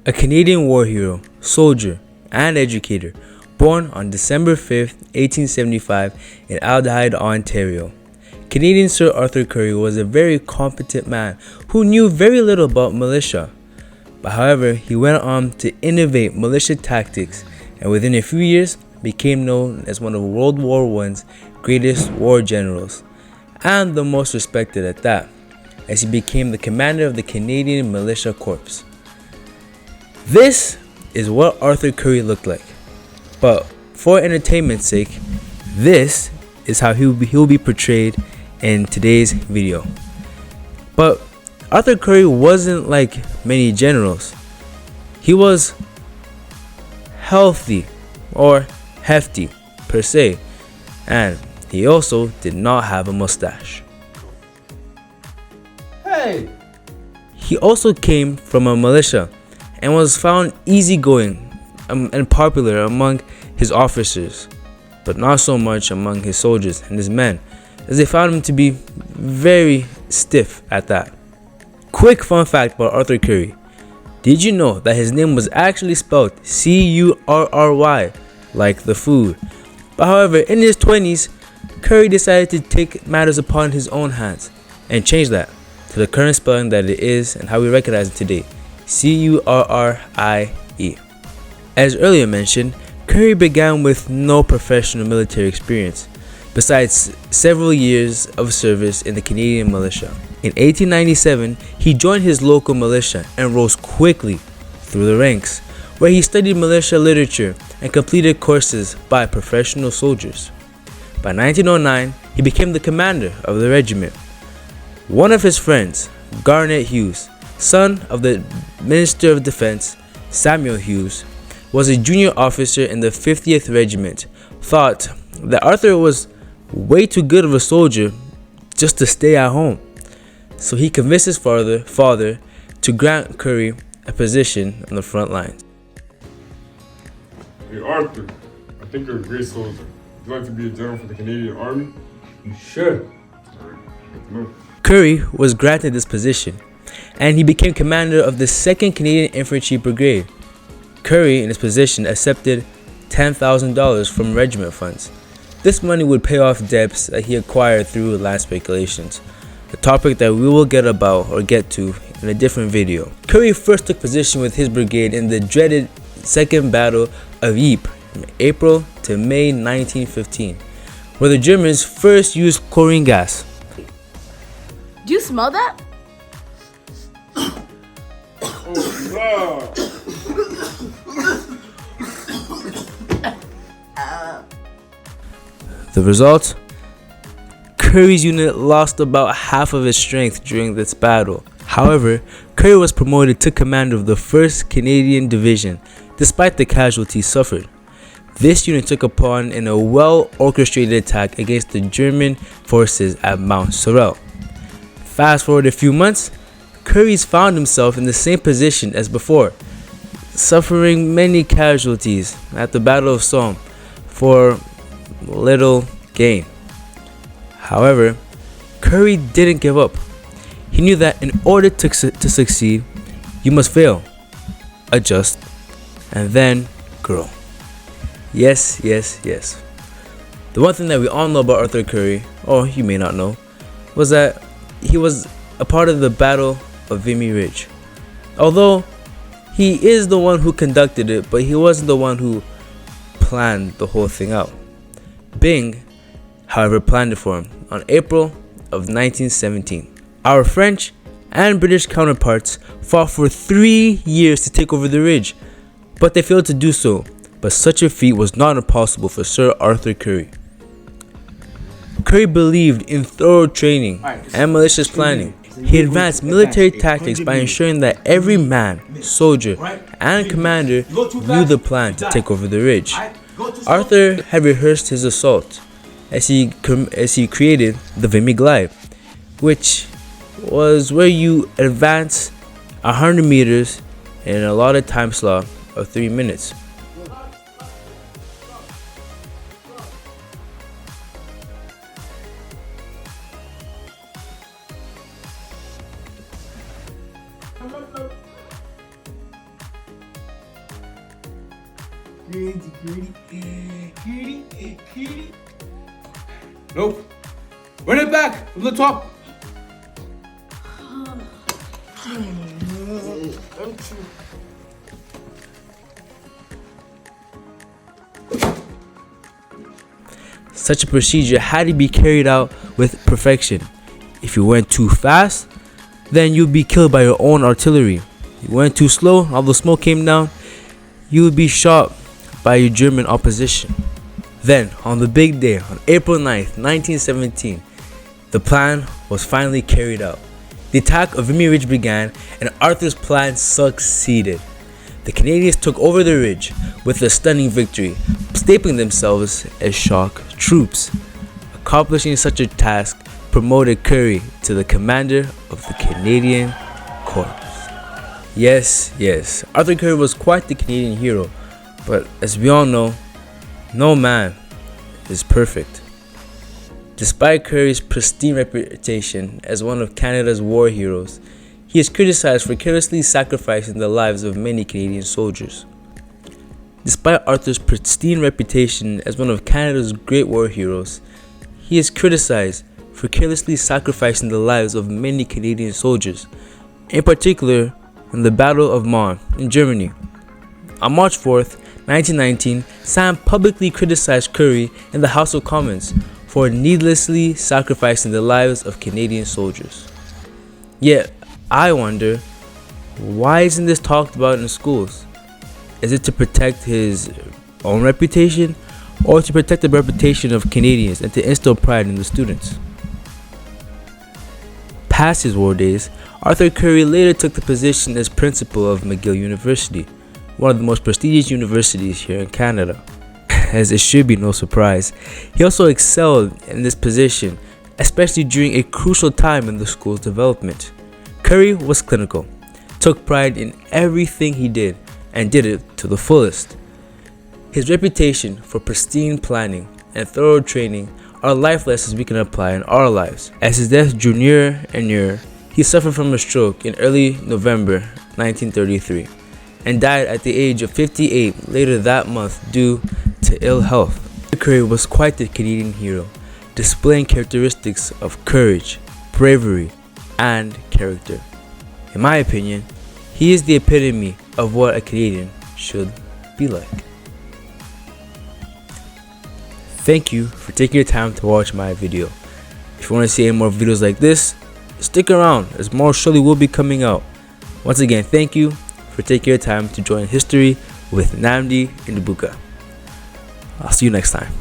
a Canadian war hero, soldier, and educator, born on December 5, 1875 in Aldehyde, Ontario. Canadian Sir Arthur Currie was a very competent man who knew very little about militia. But however, he went on to innovate militia tactics and within a few years became known as one of World War I's greatest war generals, and the most respected at that, as he became the commander of the Canadian Militia Corps. This is what Arthur Currie looked like, but for entertainment's sake, this is how he'll be portrayed in today's video. But Arthur Currie wasn't like many generals. He was healthy or hefty per se, and he also did not have a mustache. Hey! He also came from a militia and was found easygoing and popular among his officers, but not so much among his soldiers and his men, as they found him to be very stiff at that. Quick fun fact about Arthur Currie. Did you know that his name was actually spelled Curry, like the food? But however, in his 20s, Currie decided to take matters upon his own hands and change that to the current spelling that it is and how we recognize it today, Currie. As earlier mentioned, Currie began with no professional military experience, besides several years of service in the Canadian militia. In 1897, he joined his local militia and rose quickly through the ranks, where he studied militia literature and completed courses by professional soldiers. By 1909, he became the commander of the regiment. One of his friends, Garnet Hughes, son of the Minister of Defense, Samuel Hughes, was a junior officer in the 50th Regiment, thought that Arthur was way too good of a soldier just to stay at home. So he convinced his father to grant Currie a position on the front lines. Hey Arthur, I think you're a great soldier. Would you like to be a general for the Canadian Army? You sure? Alright, good to know. Currie was granted this position, and he became commander of the 2nd Canadian Infantry Brigade. Currie, in his position, accepted $10,000 from regiment funds. This money would pay off debts that he acquired through land speculations, a topic that we will get to in a different video. Currie first took position with his brigade in the dreaded Second Battle of Ypres from April to May 1915, where the Germans first used chlorine gas. Do you smell that? The result? Currie's unit lost about half of its strength during this battle. However, Currie was promoted to commander of the 1st Canadian Division, despite the casualties suffered. This unit took upon in a well-orchestrated attack against the German forces at Mount Sorel. Fast forward a few months, Currie's found himself in the same position as before, suffering many casualties at the Battle of Somme for little gain. However, Currie didn't give up. He knew that in order to succeed, you must fail, adjust, and then grow. Yes. The one thing that we all know about Arthur Currie, or you may not know, was that he was a part of the Battle of Vimy Ridge. Although he is the one who conducted it, but he wasn't the one who planned the whole thing out. Byng, however, planned it for him on April of 1917. Our French and British counterparts fought for 3 years to take over the ridge, but they failed to do so. But such a feat was not impossible for Sir Arthur Currie. Currie believed in thorough training and malicious planning. He advanced military tactics by ensuring that every man, soldier, and commander knew the plan to take over the ridge. Arthur had rehearsed his assault as he created the Vimy Glide, which was where you advance 100 meters in an allotted time slot of 3 minutes. Nope. Run it back from the top. Such a procedure had to be carried out with perfection. If you went too fast, then you'd be killed by your own artillery. If you went too slow, all the smoke came down, you would be shot by your German opposition. Then, on the big day, on April 9th, 1917, the plan was finally carried out. The attack of Vimy Ridge began, and Arthur's plan succeeded. The Canadians took over the ridge with a stunning victory, stapling themselves as shock troops. Accomplishing such a task promoted Currie to the commander of the Canadian Corps. Yes, Arthur Currie was quite the Canadian hero, but as we all know, no man is perfect. Despite Currie's pristine reputation as one of Canada's war heroes, he is criticized for carelessly sacrificing the lives of many Canadian soldiers. Despite Arthur's pristine reputation as one of Canada's great war heroes, he is criticized for carelessly sacrificing the lives of many Canadian soldiers, in particular in the Battle of Marne in Germany. On March 4th, 1919, Sam publicly criticized Currie in the House of Commons for needlessly sacrificing the lives of Canadian soldiers. Yet, I wonder, why isn't this talked about in schools? Is it to protect his own reputation, or to protect the reputation of Canadians and to instill pride in the students? Past his war days, Arthur Currie later took the position as principal of McGill University, one of the most prestigious universities here in Canada. As it should be no surprise, he also excelled in this position, especially during a crucial time in the school's development. Currie was clinical, took pride in everything he did, and did it to the fullest. His reputation for pristine planning and thorough training are life lessons we can apply in our lives. As his death drew nearer and nearer, he suffered from a stroke in early November 1933 and died at the age of 58 later that month due to ill health. Currie was quite the Canadian hero, displaying characteristics of courage, bravery, and character. In my opinion, he is the epitome of what a Canadian should be like. Thank you for taking your time to watch my video. If you want to see any more videos like this, stick around as more surely will be coming out. Once again, thank you for taking your time to join history with Nnamdi Ndubuka. I'll see you next time.